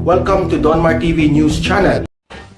Welcome to Donmar TV News Channel.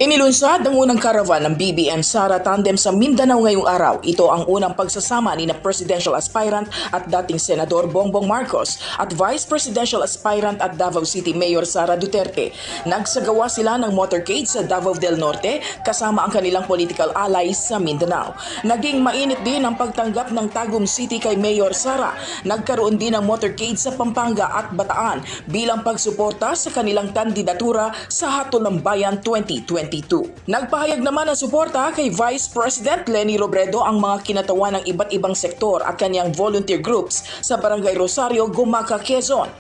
Inilunsad ang unang karavan ng BBM Sara Tandem sa Mindanao ngayong araw. Ito ang unang pagsasama ni na Presidential Aspirant at dating Senador Bongbong Marcos at Vice Presidential Aspirant at Davao City Mayor Sara Duterte. Nagsagawa sila ng motorcade sa Davao del Norte kasama ang kanilang political allies sa Mindanao. Naging mainit din ang pagtanggap ng Tagum City kay Mayor Sara. Nagkaroon din ng motorcade sa Pampanga at Bataan bilang pagsuporta sa kanilang kandidatura sa Hatol ng Bayan 2022. Nagpahayag naman ng suporta kay Vice President Leni Robredo ang mga kinatawan ng iba't ibang sektor at kanyang volunteer groups sa Barangay Rosario, Gumaca, Quezon.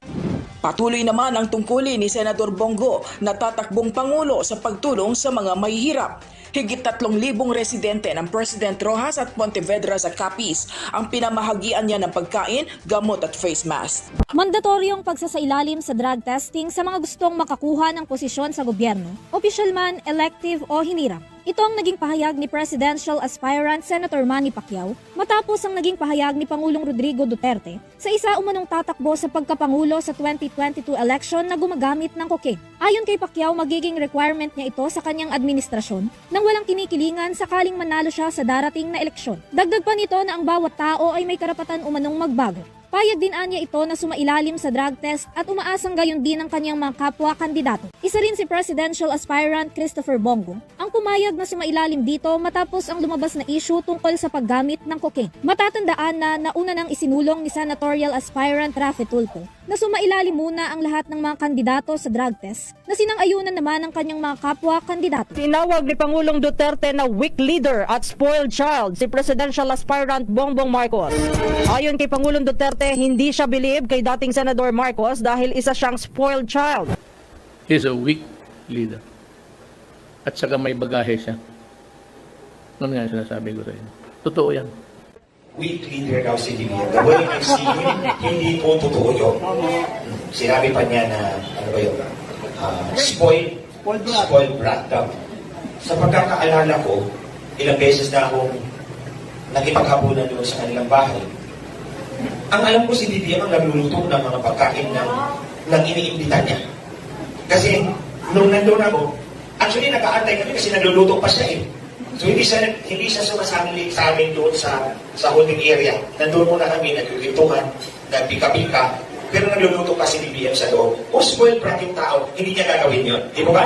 Patuloy naman ang tungkulin ni Senador Bongo na tatakbong Pangulo sa pagtulong sa mga mahihirap. Higit 3,000 residente ng President Roxas at Pontevedra sa Capiz ang pinamahagian niya ng pagkain, gamot at face mask. Mandatoryong pagsasailalim sa drug testing sa mga gustong makakuha ng posisyon sa gobyerno, opisyal man, elective o hinirang. Ito ang naging pahayag ni Presidential Aspirant Senator Manny Pacquiao matapos ang naging pahayag ni Pangulong Rodrigo Duterte sa isa umanong tatakbo sa pagkapangulo sa 2022 election na gumagamit ng cocaine. Ayon kay Pacquiao, magiging requirement niya ito sa kanyang administrasyon nang walang kinikilingan sakaling manalo siya sa darating na eleksyon. Dagdag pa nito na ang bawat tao ay may karapatan umanong magbago. Payag din anya ito na sumailalim sa drug test at umaasang gayon din ang kanyang mga kapwa-kandidato. Isa rin si Presidential Aspirant Christopher Bongo ang pumayag na sumailalim dito matapos ang lumabas na issue tungkol sa paggamit ng cocaine. Matatandaan na nauna nang isinulong ni Senatorial Aspirant Raffy Tulfo na sumailalim muna ang lahat ng mga kandidato sa drug test na sinang-ayunan naman ng kanyang mga kapwa-kandidato. Tinawag ni Pangulong Duterte na weak leader at spoiled child si Presidential Aspirant Bongbong Marcos. Ayon kay Pangulong Duterte, hindi siya believe kay dating Senador Marcos dahil isa siyang spoiled child. He's a weak leader. At saka may bagahe siya. Ano nga sinasabi ko sa inyo? Totoo yan. Weak leader daw si Vivian. The way I see him, hindi po totoo yun. Sinabi pa niya na, ano ba yun? Spoiled brat daw. Sa pagkakaalala ko, ilang beses na akong nakipaghapunan doon sa kanilang bahay. Ang alam ko si Vivian ang nagluluto ng mga pagkain ng iniimbita niya. Kasi nung nandun ako, actually nag-aantay kami kasi nagluluto pa siya eh. So hindi siya sumasali sa amin doon sa holding area. Nandun muna kami, nagkikituhan, nagpika-pika, pero nagluluto pa si BBM sa loob. O spoiled brat yung tao, hindi niya gagawin yun. Di ba ba?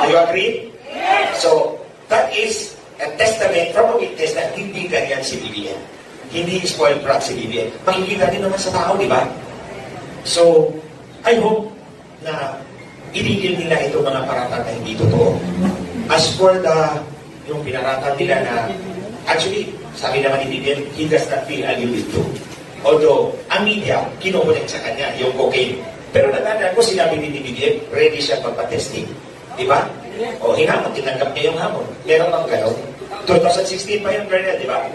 Do you agree? So, that is a testament from a witness na hindi ganyan si BBM. Hindi spoiled brat si BBM. Makikita din naman sa tao, di ba? So, I hope na itigil nila itong mga paratang na hindi totoo. As for yung pinaratang nila na, actually, sabi naman ni BBM, he does not feel alluded to. Although, ang media, kinukulit sa kanya, yung cocaine. Pero natandaan ko, sinabi ni BBM, ready siya pagpa-testing. Di ba? O, hinamon, tinanggap niya yung hamon. Meron bang gano'n? 2016 pa yung Bernal, di ba?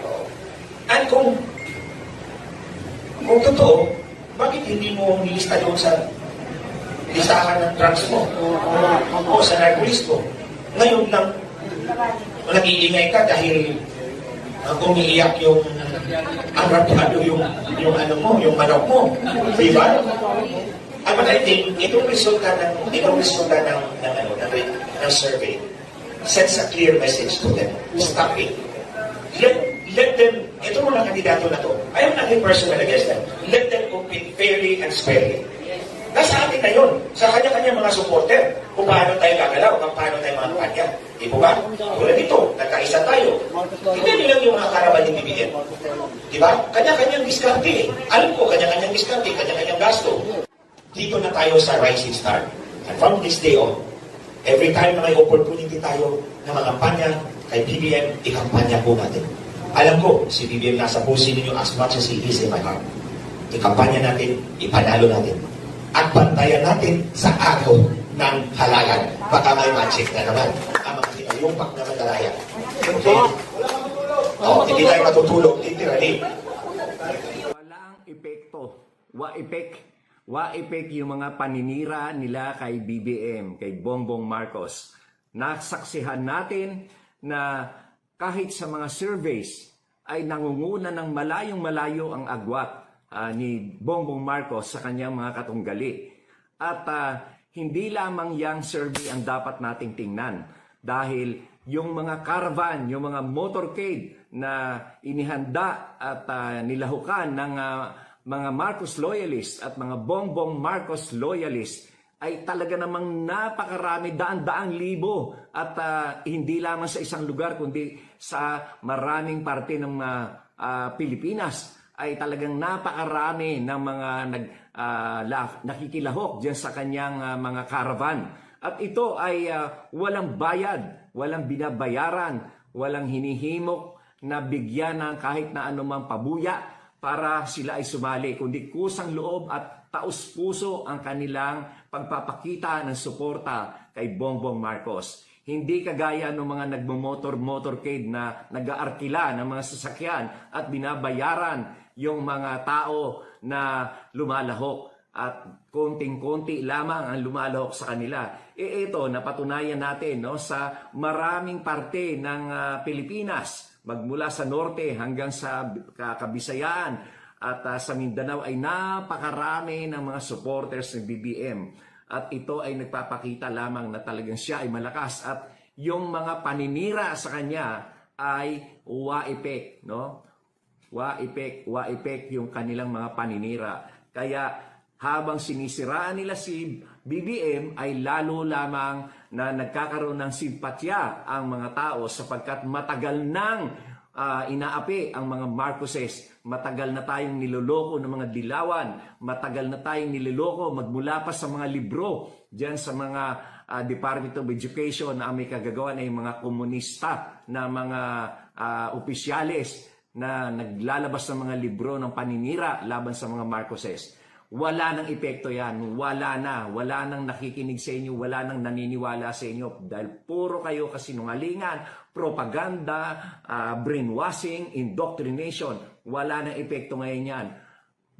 At kung totoo, bakit hindi mo nilista doon sa listahan ng drugs mo? O sa narcolis mo? Ngayon lang, nag-iingay ka dahil umiiyak yung arapado yung ano mo, yung manok mo. Di ba? But I think itong resulta ng survey sends a clear message to them. Stop it. Let them, ito mga kandidato na to, I am not personal against them. Let them compete fairly and squarely. Nasa atin na yun, sa kanya-kanya mga supporter, kung paano tayo gagalaw, kung paano tayo mga kanya. Di ba? Tulad dito, nagkaisa tayo. Hindi nilang yung mga karaban ni BBM. Di ba? Kanya-kanyang diskarte. Alam ko, kanya-kanyang diskarte, kanya-kanyang gasto. Dito na tayo sa Rising Star. And from this day on, every time na may opportunity tayo na makampanya kay BBM, ikampanya po natin. Alam ko, si BBM nasa puso ninyo as much as he is in my heart. Ikampanya natin, ipanalo natin. At bantayan natin sa araw ng halalan. Baka may magic na naman ang mga tinayumpak na madalaya. Okay? Hindi tayo matutulog, literally. Walang epekto. Wa-epek yung mga paninira nila kay BBM, kay Bongbong Marcos. Nasaksihan natin na kahit sa mga surveys ay nangunguna ng malayong-malayo ang agwat ni Bongbong Marcos sa kanyang mga katunggali. At hindi lamang yang survey ang dapat nating tingnan dahil yung mga caravan, yung mga motorcade na inihanda at nilahukan ng mga Marcos loyalists at mga Bongbong Marcos loyalists ay talaga namang napakarami, daan-daang libo at hindi lamang sa isang lugar kundi sa maraming parte ng Pilipinas ay talagang napakarami ng mga nakikilahok diyan sa kanyang mga caravan. At ito ay walang bayad, walang binabayaran, walang hinihimok na bigyan ng kahit na anumang pabuya para sila ay sumali, kundi kusang loob at taus-puso ang kanilang pagpapakita ng suporta kay Bongbong Marcos. Hindi kagaya ng mga nagmo-motorcade na nag-aarkila ng mga sasakyan at binabayaran yung mga tao na lumalahok at konting-konti lamang ang lumalahok sa kanila. Ito, napatunayan natin sa maraming parte ng Pilipinas, magmula sa norte hanggang sa Kabisayaan at sa Mindanao ay napakarami ng mga supporters ng BBM. At ito ay nagpapakita lamang na talagang siya ay malakas at yung mga paninira sa kanya ay waipek, waipek yung kanilang mga paninira. Kaya habang sinisiraan nila si BBM ay lalo lamang na nagkakaroon ng simpatya ang mga tao sapagkat matagal nang inaapi ang mga Marcoses. Matagal na tayong niloloko ng mga dilawan. Matagal na tayong niloloko magmula pa sa mga libro diyan sa mga Department of Education na may kagagawa ay mga komunista na mga opisyales na naglalabas ng mga libro ng paninira laban sa mga Marcoses. Wala nang epekto yan. Wala nang nakikinig sa inyo. Wala nang naniniwala sa inyo. Dahil puro kayo kasinungalingan, propaganda, brainwashing, indoctrination. Wala nang epekto ngayon yan.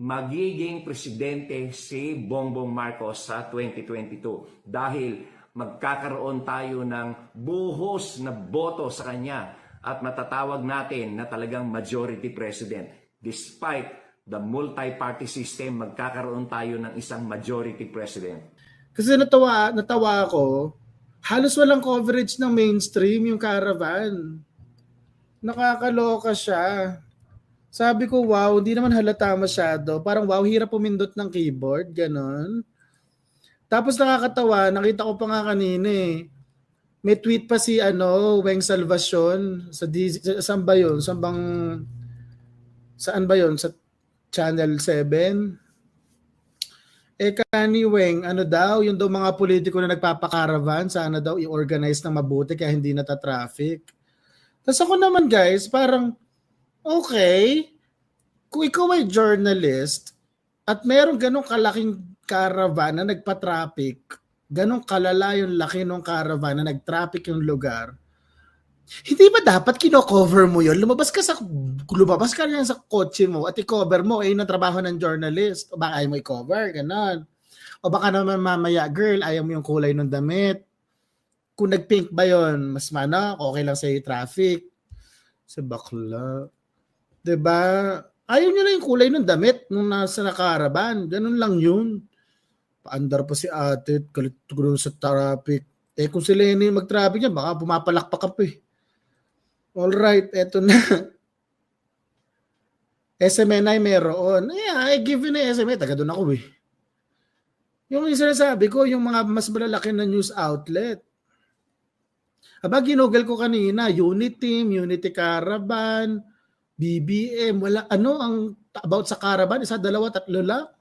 Magiging presidente si Bongbong Marcos sa 2022. Dahil magkakaroon tayo ng buhos na boto sa kanya at matatawag natin na talagang majority president. Despite the multi-party system, magkakaroon tayo ng isang majority president. Kasi natawa ako, halos walang coverage ng mainstream yung caravan. Nakakaloka siya. Sabi ko, wow, hindi naman halata masyado. Parang wow, hirap pumindot ng keyboard, ganon. Tapos nakakatawa, nakita ko pa nga kanina eh. May tweet pa si Weng Salvacion saan ba yun? Saan ba yun? Sa Channel 7. Kani Weng, yung daw mga politiko na nagpapakaravan, sana daw i-organize ng mabuti kaya hindi nata-traffic. Tapos ako naman guys, parang, okay, kung ikaw ay journalist at meron ganong kalaking caravan na nagpa-traffic, ganong kalala yung laki ng caravan na nag-traffic yung lugar, hindi ba dapat kino-cover mo yun? Lumabas ka lang sa kotse mo at i-cover mo, yung trabaho ng journalist. O baka ayaw mo i-cover, ganon. O baka naman mamaya, girl, ayaw mo yung kulay ng damit. Kung nag-pink ba yun, mas okay lang sa'yo traffic. Sa bakla. Diba? Ayaw niya lang yung kulay ng damit nung nasa nakaraban. Ganon lang yun. Paandar pa si ate, galit sa traffic. Kung si Lenny mag-traffic niya, baka pumapalakpak ka pa eh. Alright, eto na. SMNI meron. I give you na SMNI. Taga doon ako eh. Yung sinasabi ko, yung mga mas malalaki na news outlet. Ginugol ko kanina, Unity Team, Unity Caravan, BBM, wala, ang about sa Caravan, 1, 2, 3 lang.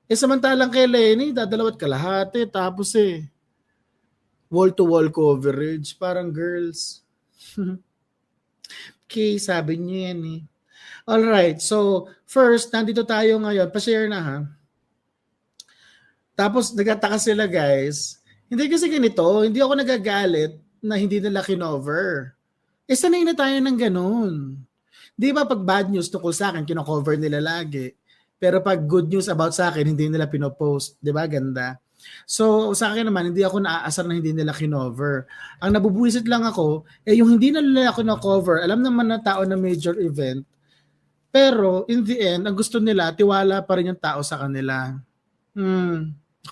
Samantalang kay Lenny, 2 kalahati, tapos wall-to-wall coverage, parang girls. Okay, sabi niyo yan eh. Alright, so first, nandito tayo ngayon. Pa-share na ha. Tapos nagtataka sila guys. Hindi kasi ganito, hindi ako nagagalit na hindi nila kinover. Sanay na tayo ng ganun. Di ba pag bad news tungkol sa akin, kino-cover nila lagi. Pero pag good news about sa akin, hindi nila pinopost. Di ba? Ganda. So, sa akin naman, hindi ako naaasar na hindi nila kinover. Ang nabubuisit lang ako, yung hindi nila ako na-cover, alam naman na tao na major event, pero in the end, ang gusto nila, tiwala pa rin yung tao sa kanila.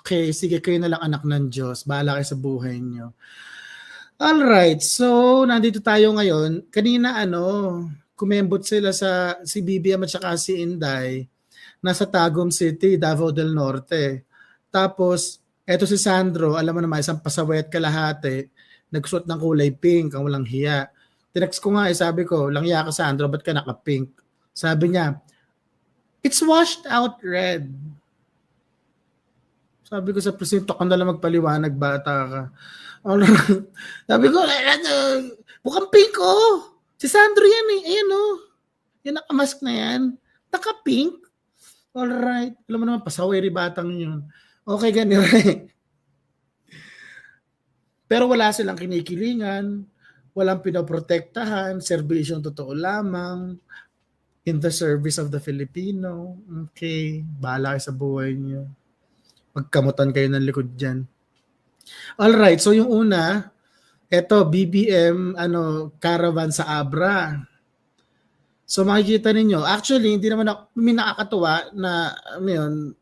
Okay, sige, kayo na lang anak ng Diyos. Bahala kayo sa buhay niyo. Alright, so nandito tayo ngayon. Kanina kumembot sila si BBM at saka si Inday. Nasa Tagum City, Davao del Norte. Tapos, eto si Sandro, alam mo naman, isang pasawet kalahati, nagsuot ng kulay pink, ang walang hiya. Tinext ko nga, sabi ko, lang hiya ka Sandro, ba't ka naka-pink? Sabi niya, it's washed out red. Sabi ko sa presinto ka nalang magpaliwanag, bata ka. Sabi ko, mukhang pink oh. Si Sandro yan eh. Ayan oh. Yung nakamask na yan. Naka-pink. Alright. Alam mo naman, pasaweri batang yun. Okay, ganyan rin. Pero wala silang kinikilingan. Walang pinoprotektahan. Serbisyong totoo lamang. In the service of the Filipino. Okay. Bahala kayo sa buhay niyo. Magkamutan kayo ng likod dyan. Alright, so yung una, eto, BBM, caravan sa Abra. So makikita ninyo, actually, hindi naman nakakatuwa na,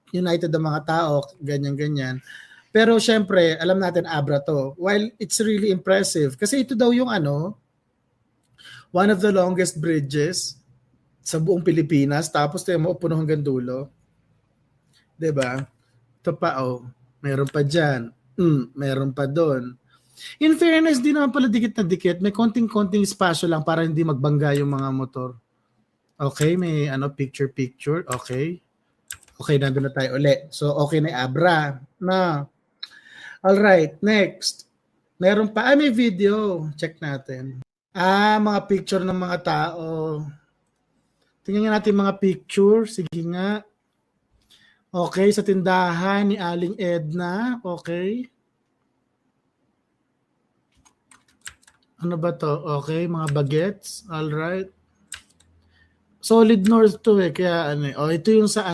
united ang mga tao, ganyan-ganyan. Pero syempre, alam natin Abra to. While it's really impressive, kasi ito daw yung one of the longest bridges sa buong Pilipinas, tapos tayo maupuno hanggang dulo. Diba? Ito pa, meron pa dyan. Meron pa doon. In fairness, di naman pala dikit na dikit. May konting-konting espasyo lang para hindi magbangga yung mga motor. Okay, may picture-picture. Okay. Okay, nandun na tayo ulit. So, okay na Abra. Na. Alright, next. Meron pa. May video. Check natin. Mga picture ng mga tao. Tingnan natin mga picture. Sige nga. Okay, sa tindahan ni Aling Edna. Okay. Ano ba to? Okay, mga bagets. Alright. Solid North to kaya ito yung sa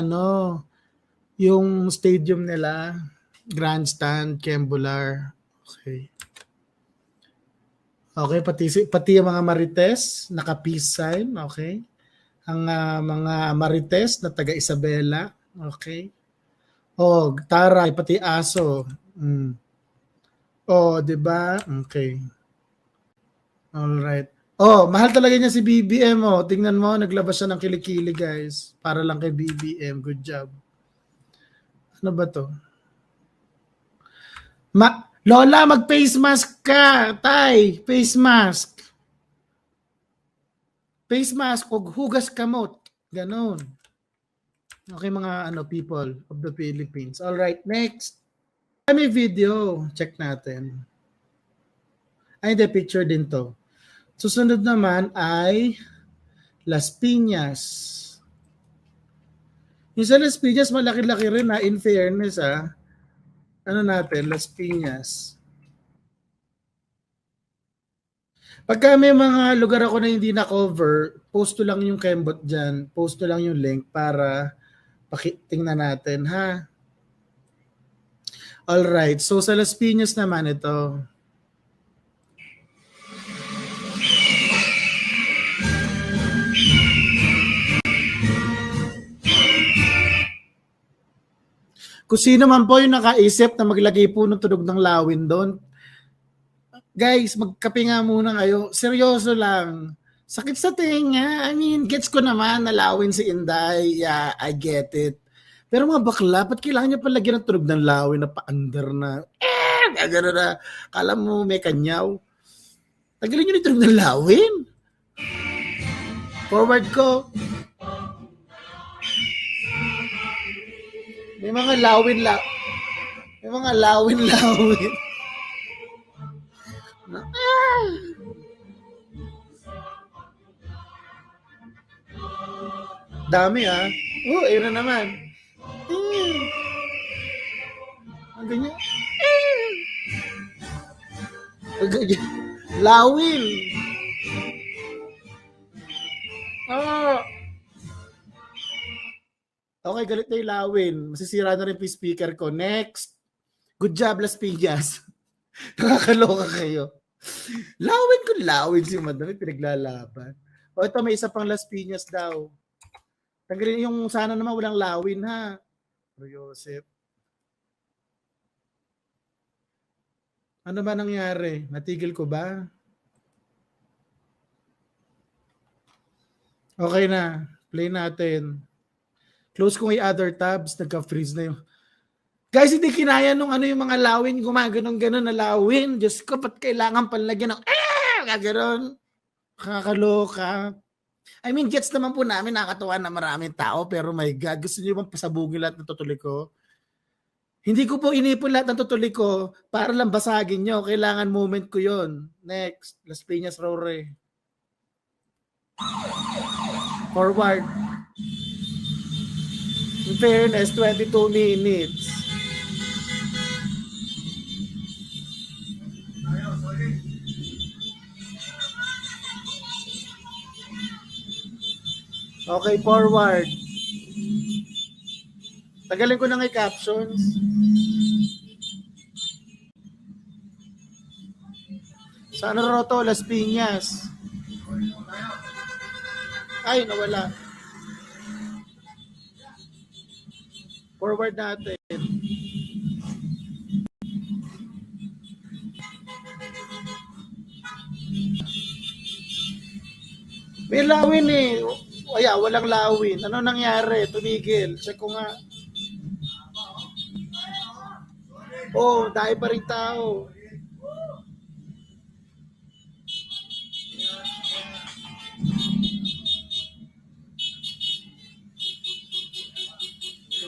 yung stadium nila. Grandstand, Kembular. Okay. Okay, pati yung mga Marites, naka-peace sign. Okay. Ang mga Marites na taga Isabela. Okay. Taray, pati aso. Di ba? Okay. Alright. Mahal talaga niya si BBM. Tingnan mo, naglabas siya ng kilikili, guys. Para lang kay BBM. Good job. Ano ba to? Lola, mag-face mask ka. Tay, face mask. Face mask o hugas kamot. Ganon. Okay, mga people of the Philippines. All right, next. May video. Check natin. Hindi, picture din to. Susunod naman ay Las Piñas. Yung sa Las Piñas, malaki-laki rin in fairness natin, Las Piñas. Pagka may mga lugar ako na hindi na-cover, post ko lang yung kembot dyan, post ko lang yung link para tingnan natin, ha? Alright, so sa Las Piñas naman ito. Kung sino man po yung nakaisip na maglagay po ng tunog ng lawin doon, guys, magkape nga muna kayo. Seryoso lang. Sakit sa tenga. I mean, gets ko naman na lawin si Inday. Yeah, I get it. Pero mga bakla, ba't kailangan niya palagyan ng tunog ng lawin na pa-under na, gano'n na, kala mo may kanyaw. Tagalin niyo yung tunog ng lawin. Forward ko. May mga lawin. May mga lawin. Dami ayun na naman. Ang ganyan. Lawin. Okay, galit na yung lawin. Masisira na rin po yung speaker ko. Next. Good job, Las Piñas. Nakakaloka kayo. Lawin si Madam. Pinaglalaban. Ito may isa pang Las Piñas daw. Tanggalin yung sana naman walang lawin, ha? Joseph. Ano ba nangyari? Natigil ko ba? Okay na. Play natin. Close ko yung other tabs. Nagka-freeze na yung... Guys, hindi kinaya nung ano yung mga lawin. Gumaganon-ganon na lawin. Diyos ko, ba't kailangan palagyan ng... Gaganon. Kakaloka. I mean, gets naman po namin. Nakakatawa na maraming tao. Pero my God, gusto niyo bang pasabugin lahat ng tutuloy ko? Hindi ko po inipon lahat ng tutuloy ko para lang basagin nyo. Kailangan moment ko yon. Next. Las Piñas Rore. Forward. In fairness, 22 minutes. Okay, forward. Tagalin ko na nga yung captions. Saan roto? Las Piñas. Ay, nawala. Forward natin. May lawin eh. Kaya, walang lawin. Ano nangyari? Tumigil. Check ko nga. Oh, dahil pa rin tao.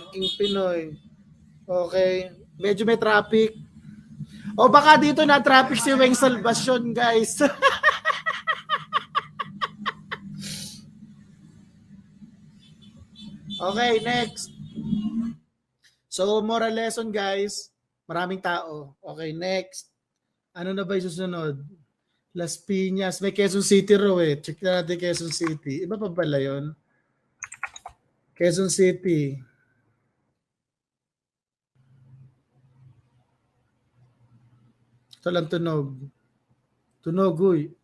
King Pinoy. Okay. Medyo may traffic. O baka dito na traffic si Weng Salvacion, guys. Okay, next. So, moral lesson, guys. Maraming tao. Okay, next. Ano na ba yung susunod? Las Piñas. May Quezon City raw eh. Check na natin Quezon City. Iba pa pala yun? Quezon City. Ito lang tunog. Tunog, uy.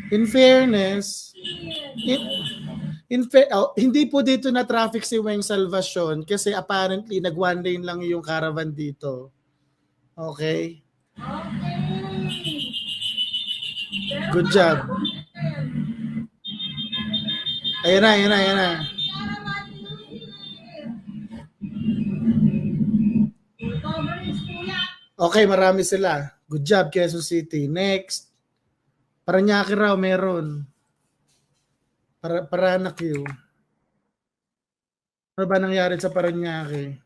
In fairness, hindi po dito na traffic si Weng Salvacion kasi apparently nag one lane lang yung caravan dito. Okay? Good job. Ayan na, ayan na, ayan na. Okay, marami sila. Good job, Quezon City. Next. Paranaque raw meron. Paranaque. Ano ba nangyari sa Paranaque?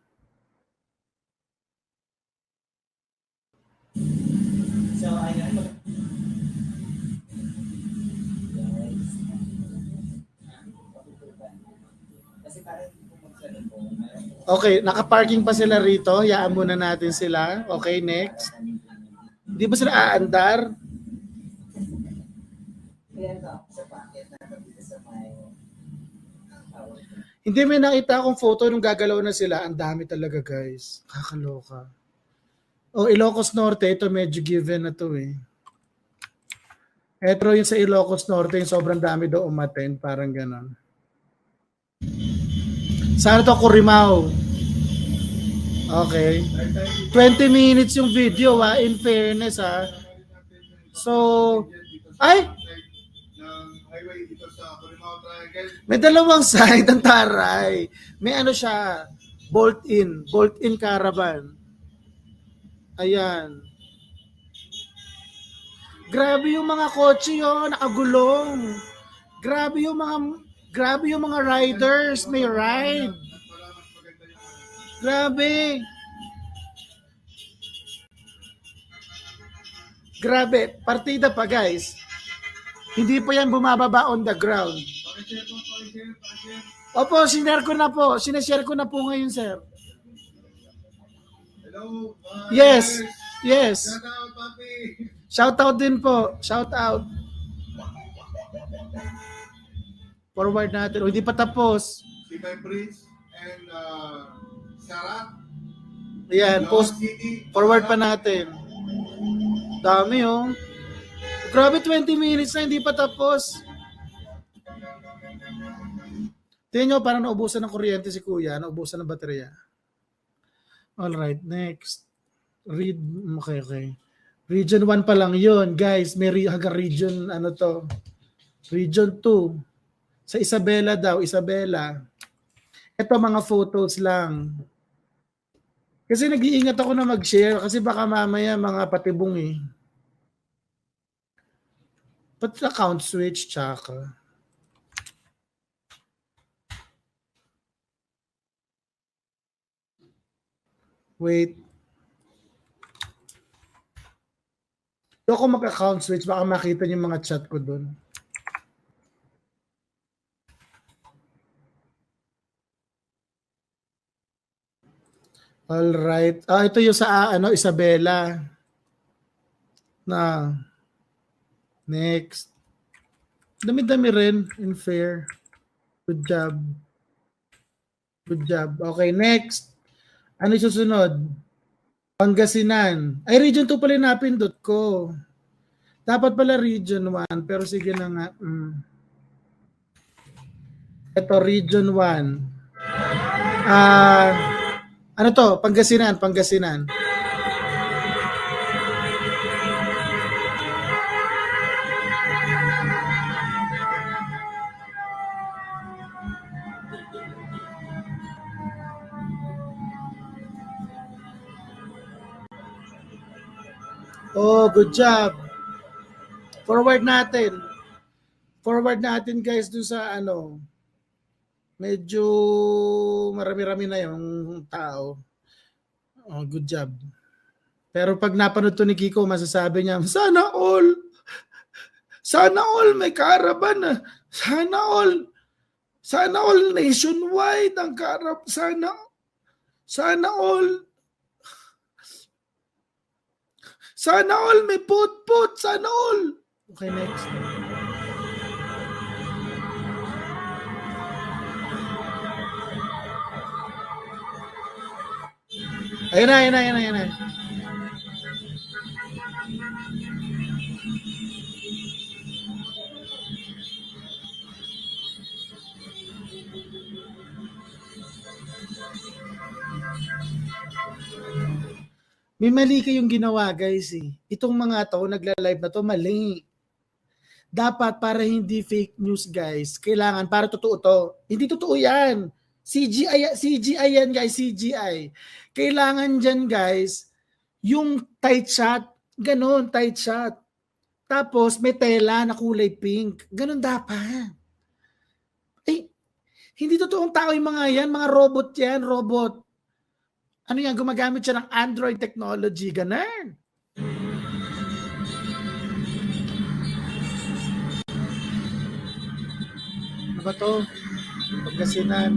Okay, naka-parking pa sila rito. Hayaan muna natin sila. Okay, next. Hindi ba sila aandar? Hindi, may nakita akong photo nung gagalaw na sila. Ang dami talaga, guys. Kakaloka. Oh, Ilocos Norte, ito medyo given na to eh. Ito yung sa Ilocos Norte, yung sobrang dami daw umattend, parang ganon. Saan to? Corimao. Okay. 20 minutes yung video ha, in fairness ha. So, ay! May dalawang side ang taray. May ano siya, bolt-in caravan. Ayan. Grabe yung mga kotse yun, nakagulong. Grabe yung mga riders, may ride. Grabe. Grabe, partida pa guys. Hindi pa yan bumababa on the ground. Opo, sinare ko na po. Sinashare ko na po ngayon, sir. Hello. Yes. Yes. Shout out, papi. Shout out din po. Shout out. Forward natin. O, hindi pa tapos. Si Kai Prince and Sarah. Ayan, post. Forward pa natin. Dami oh. Grabe, 20 minutes na hindi pa tapos. Tingnan nyo, parang naubusan ng kuryente si Kuya, naubusan ng baterya. Alright, next. Okay. Region 1 pa lang yun, guys. May hanggang region, ano to? Region 2. Sa Isabela daw, Isabela. Ito mga photos lang. Kasi nag-iingat ako na mag-share kasi baka mamaya mga patibong eh. Pati account switch, tsaka. Wait. Hindi ako mag-account switch, baka makita niyo yung mga chat ko doon. Alright. Ito yung sa Isabela. Na. Next. Dami-dami rin. In fair. Good job. Good job. Okay, next. Ano yung susunod? Pangasinan. Ay, region 2 pala yung napindot ko. Dapat pala region 1. Pero sige na nga. Ito, region 1. Ano to? Pangasinan. Oh, good job. Forward natin guys dun sa medyo marami-rami na yung tao. Oh, good job. Pero pag napanood to ni Kiko, masasabi niya, sana all may caravan. Sana all nationwide ang caravan. Sana all may put. Sana all. Okay, next. Ayun na. May mali kayong ginawa, guys eh. Itong mga to, nagla-live na to, mali. Dapat para hindi fake news, guys, kailangan para totoo to. Hindi totoo yan. CGI yan, guys, CGI. Kailangan dyan, guys, yung tight shot. Ganon, tight shot. Tapos may tela na kulay pink. Ganon dapat. Hindi totoong tao yung mga yan. Mga robot yan, robot. Ano yan, gumagamit siya ng Android technology. Ganon. Ano ba to? Pagkasinan.